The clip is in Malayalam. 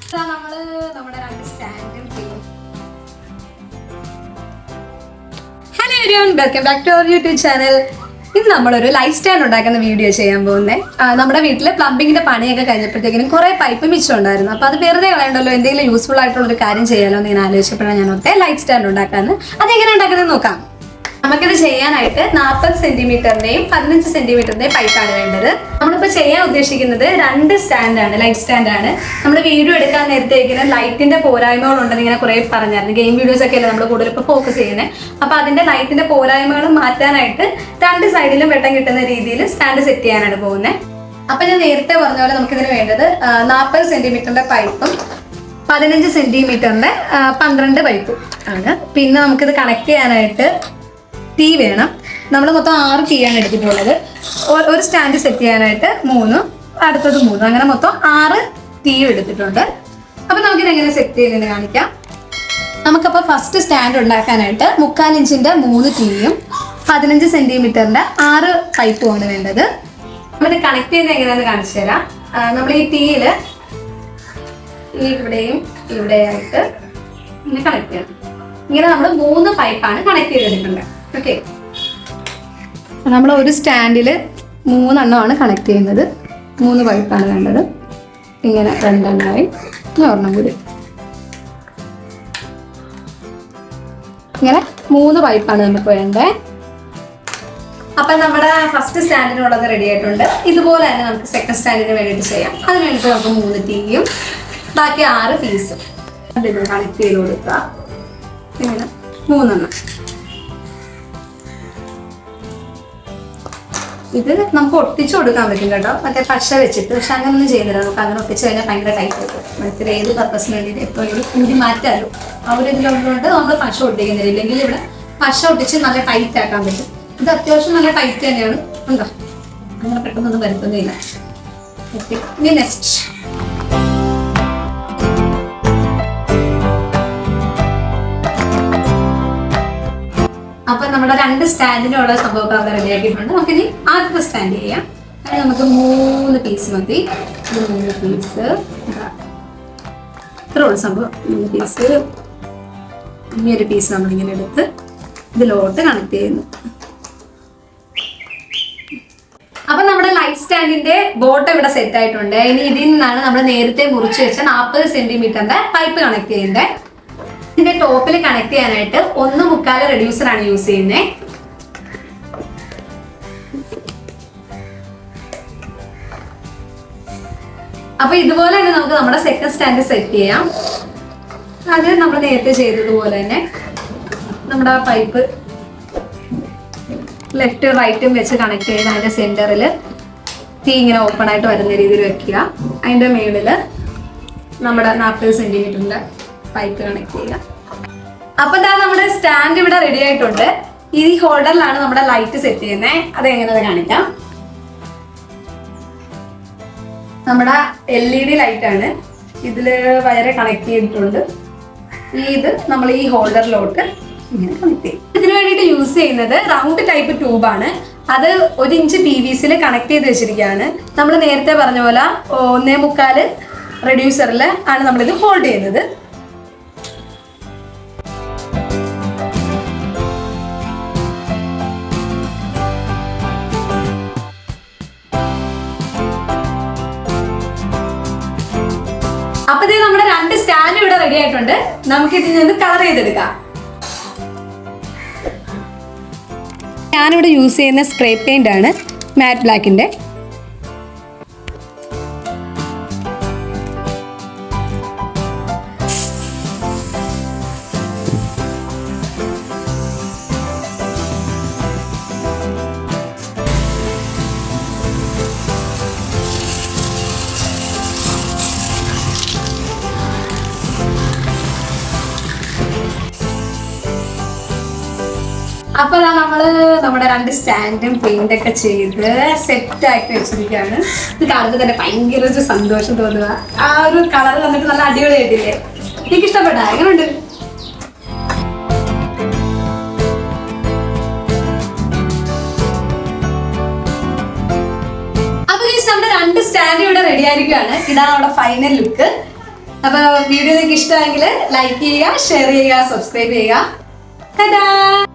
Hello everyone, welcome back to our YouTube channel. ഇന്ന് നമ്മളൊരു ലൈറ്റ് സ്റ്റാൻഡ് ഉണ്ടാക്കുന്ന വീഡിയോ ചെയ്യാൻ പോകുന്നത്. നമ്മുടെ വീട്ടിൽ പ്ലംബിങ്ങിന്റെ പണിയൊക്കെ കഴിഞ്ഞപ്പോഴത്തേക്കും കുറെ പൈപ്പ് മിച്ചം ഉണ്ടായിരുന്നു. അപ്പോൾ അത് വെറുതെ കളയണ്ടല്ലോ, എന്തെങ്കിലും യൂസ്ഫുൾ ആയിട്ടുള്ള ഒരു കാര്യം ചെയ്യാലോ എന്ന് ഞാൻ ആലോചിച്ചപ്പോഴാണ് ഞാൻ ഓർത്തെ ലൈറ്റ് സ്റ്റാൻഡ് ഉണ്ടാക്കാന്ന്. അതെങ്ങനെ ഉണ്ടാക്കുന്നത് നോക്കാം. നമുക്കിത് ചെയ്യാനായിട്ട് 40 സെന്റിമീറ്ററിന്റെയും 15 സെന്റിമീറ്ററിന്റെയും പൈപ്പാണ് വേണ്ടത്. നമ്മളിപ്പോൾ ചെയ്യാൻ ഉദ്ദേശിക്കുന്നത് 2 സ്റ്റാൻഡാണ്, ലൈറ്റ് സ്റ്റാൻഡാണ്. നമ്മൾ വീഡിയോ എടുക്കാൻ നേരത്തേക്കിന് ലൈറ്റിന്റെ പോരായ്മകളുണ്ടെന്ന് ഇങ്ങനെ കുറെ പറഞ്ഞായിരുന്നു. ഗെയിം വീഡിയോസ് ഒക്കെ അല്ലേ നമ്മൾ കൂടുതൽ ഇപ്പോൾ ഫോക്കസ് ചെയ്യുന്നത്. അപ്പോൾ അതിന്റെ ലൈറ്റിന്റെ പോരായ്മകൾ മാറ്റാനായിട്ട് 2 സൈഡിലും വെട്ടം കിട്ടുന്ന രീതിയിൽ സ്റ്റാൻഡ് സെറ്റ് ചെയ്യാനാണ് പോകുന്നത്. അപ്പൊ ഞാൻ നേരത്തെ പറഞ്ഞ പോലെ നമുക്കിതിന് വേണ്ടത് 40 സെന്റിമീറ്ററിന്റെ പൈപ്പും 15 സെന്റിമീറ്ററിന്റെ 12 പൈപ്പും ആണ്. പിന്നെ നമുക്കിത് കണക്ട് ചെയ്യാനായിട്ട് ടീ വേണം. നമ്മൾ മൊത്തം 6 ടീയാണ് എടുത്തിട്ടുള്ളത്. ഒരു സ്റ്റാൻഡ് സെറ്റ് ചെയ്യാനായിട്ട് 3, അടുത്തത് 3, അങ്ങനെ മൊത്തം 6 ടീ എടുത്തിട്ടുണ്ട്. അപ്പൊ നമുക്കിത് എങ്ങനെ സെറ്റ് ചെയ്യുന്നതെന്ന് കാണിക്കാം. നമുക്കപ്പോൾ ഫസ്റ്റ് സ്റ്റാൻഡ് ഉണ്ടാക്കാനായിട്ട് 3/4 ഇഞ്ചിന്റെ 3 ടീയും 15 സെന്റിമീറ്ററിന്റെ 6 പൈപ്പുമാണ് വേണ്ടത്. നമ്മളിത് കണക്ട് ചെയ്യുന്നത് എങ്ങനെയാണെന്ന് കാണിച്ചു തരാം. നമ്മൾ ഈ ടീയില് ഇവിടെയും ഇവിടെയായിട്ട് ഇങ്ങനെ കണക്ട് ചെയ്യണം. ഇങ്ങനെ നമ്മൾ 3 പൈപ്പാണ് കണക്ട് ചെയ്തെടുക്കേണ്ടത്. ഓക്കെ, നമ്മൾ ഒരു സ്റ്റാൻഡിൽ 3 എണ്ണമാണ് കണക്ട് ചെയ്യുന്നത്. 3 പൈപ്പാണ് വേണ്ടത്. ഇങ്ങനെ 2 എണ്ണമായി, ഒരെണ്ണം കൂടി. ഇങ്ങനെ 3 പൈപ്പാണ് നമുക്ക് വേണ്ടത്. അപ്പൊ നമ്മുടെ ഫസ്റ്റ് സ്റ്റാൻഡിനുള്ളത് റെഡി ആയിട്ടുണ്ട്. ഇതുപോലെ തന്നെ നമുക്ക് സെക്കൻഡ് സ്റ്റാൻഡിന് വേണ്ടിയിട്ട് ചെയ്യാം. അതിന് വേണ്ടിയിട്ട് നമുക്ക് 3 ടീയും ബാക്കി 6 പീസും കണക്ട് ചെയ്ത് കൊടുക്കുക. ഇങ്ങനെ 3 എണ്ണം. ഇത് നമുക്ക് ഒട്ടിച്ചു കൊടുക്കാൻ പറ്റും കേട്ടോ, മറ്റേ പശ വെച്ചിട്ട്. പക്ഷെ അങ്ങനൊന്നും ചെയ്യുന്നില്ല. നമുക്ക് അങ്ങനെ ഒട്ടിച്ചു കഴിഞ്ഞാൽ ഭയങ്കര ടൈറ്റ് ആയിട്ട് മറ്റേ ഏത് പർപ്പസിന് വേണ്ടിയിട്ട് എപ്പോഴും കൂടി മാറ്റാമല്ലോ. ആ ഒരു ഇതിലുള്ളതുകൊണ്ട് നമ്മൾ പശ ഒട്ടിക്കുന്നില്ല. ഇല്ലെങ്കിൽ ഇവിടെ പശ ഒട്ടിച്ച് നല്ല ടൈറ്റ് ആക്കാൻ പറ്റും. ഇത് അത്യാവശ്യം നല്ല ടൈറ്റ് തന്നെയാണ്. ഉണ്ടോ, അങ്ങനെ പെട്ടെന്നൊന്നും വരുത്തുന്നില്ല. ഓക്കെ, ഇനി നെക്സ്റ്റ് അപ്പൊ നമ്മുടെ 2 സ്റ്റാൻഡിനുള്ള സംഭവമൊക്കെ അവിടെ റെഡി ആക്കിയിട്ടുണ്ട്. നമുക്കിനി ആദ്യത്തെ സ്റ്റാൻഡ് ചെയ്യാം. അതിന് നമുക്ക് 3 പീസ് മതി. 3 പീസ് ഇത്രയുള്ള സംഭവം. 3 പീസ്. ഈ ഒരു പീസ് നമ്മളിങ്ങനെ എടുത്ത് ഇതിലോട്ട് കണക്ട് ചെയ്യുന്നു. അപ്പൊ നമ്മുടെ ലൈറ്റ് സ്റ്റാൻഡിന്റെ ബോട്ടം ഇവിടെ സെറ്റ് ആയിട്ടുണ്ട്. ഇനി ഇതിൽ നിന്നാണ് നമ്മൾ നേരത്തെ മുറിച്ച് വെച്ച 40 സെന്റിമീറ്ററിന്റെ പൈപ്പ് കണക്ട് ചെയ്യുന്നത്. ഇതിന്റെ ടോപ്പിൽ കണക്ട് ചെയ്യാനായിട്ട് 1/4 റെഡ്യൂസർ ആണ് യൂസ് ചെയ്യുന്നത്. അപ്പൊ ഇതുപോലെ തന്നെ നമുക്ക് നമ്മുടെ സെക്കൻഡ് സ്റ്റാൻഡ് സെറ്റ് ചെയ്യാം. അത് നമ്മൾ നേരത്തെ ചെയ്തതുപോലെ തന്നെ നമ്മുടെ പൈപ്പ് ലെഫ്റ്റ് റൈറ്റും വെച്ച് കണക്ട് ചെയ്ത് അതിന്റെ സെന്ററിൽ ടീ ഇങ്ങനെ ഓപ്പൺ ആയിട്ട് വരുന്ന രീതിയിൽ വെക്കുക. അതിന്റെ മേളിൽ നമ്മുടെ 40 സെന്റിമീറ്ററിന്റെ പൈപ്പ് കണക്ട് ചെയ്യുക. അപ്പൊ ഇതാ നമ്മുടെ സ്റ്റാൻഡ് ഇവിടെ റെഡി ആയിട്ടുണ്ട്. ഈ ഹോൾഡറിലാണ് നമ്മുടെ ലൈറ്റ് സെറ്റ് ചെയ്യുന്നത്. അത് എങ്ങനെയാ കാണിക്കാം. നമ്മുടെ LED ലൈറ്റ് ആണ്. ഇതില് വയറ് കണക്ട് ചെയ്തിട്ടുണ്ട്. ഇത് നമ്മൾ ഈ ഹോൾഡറിലോട്ട് ഇങ്ങനെ കണക്ട് ചെയ്യും. ഇതിനു വേണ്ടിയിട്ട് യൂസ് ചെയ്യുന്നത് റൗണ്ട് ടൈപ്പ് ട്യൂബാണ്. അത് 1 ഇഞ്ച് PVC കണക്ട് ചെയ്ത് വെച്ചിരിക്കുകയാണ്. നമ്മൾ നേരത്തെ പറഞ്ഞ പോലെ 1/4 റെഡ്യൂസറിൽ ആണ് നമ്മളിത് ഹോൾഡ് ചെയ്യുന്നത്. അപ്പൊ ഇത് നമ്മുടെ 2 സ്റ്റാൻഡ് ഇവിടെ റെഡി ആയിട്ടുണ്ട്. നമുക്ക് ഇതിൽ നിന്ന് കളർ ചെയ്തെടുക്കാം. ഞാനിവിടെ യൂസ് ചെയ്യുന്ന സ്പ്രേ പെയിന്റ് ആണ്, മാറ്റ് ബ്ലാക്കിന്റെ. അപ്പൊ നമ്മള് നമ്മുടെ 2 സ്റ്റാൻഡും പെയിന്റ് ഒക്കെ ചെയ്ത് സെറ്റ് ആക്കി വെച്ചിരിക്കുകയാണ്. ഇത് കാണുമ്പോൾ തന്നെ ഭയങ്കര ഒരു സന്തോഷം തോന്നുക. ആ ഒരു കളർ വന്നിട്ട് നല്ല അടിപൊളിയായിട്ടില്ലേ? എനിക്ക് ഇഷ്ടപ്പെട്ട എങ്ങനെയുണ്ട്? അപ്പൊ നമ്മുടെ 2 സ്റ്റാൻഡ് ഇവിടെ റെഡി ആയിരിക്കുകയാണ്. ഇതാണ് നമ്മുടെ ഫൈനൽ ലുക്ക്. അപ്പൊ വീഡിയോ നിങ്ങൾക്ക് ഇഷ്ടമെങ്കിൽ ലൈക്ക് ചെയ്യുക, ഷെയർ ചെയ്യുക, സബ്സ്ക്രൈബ് ചെയ്യുക. Ta-da!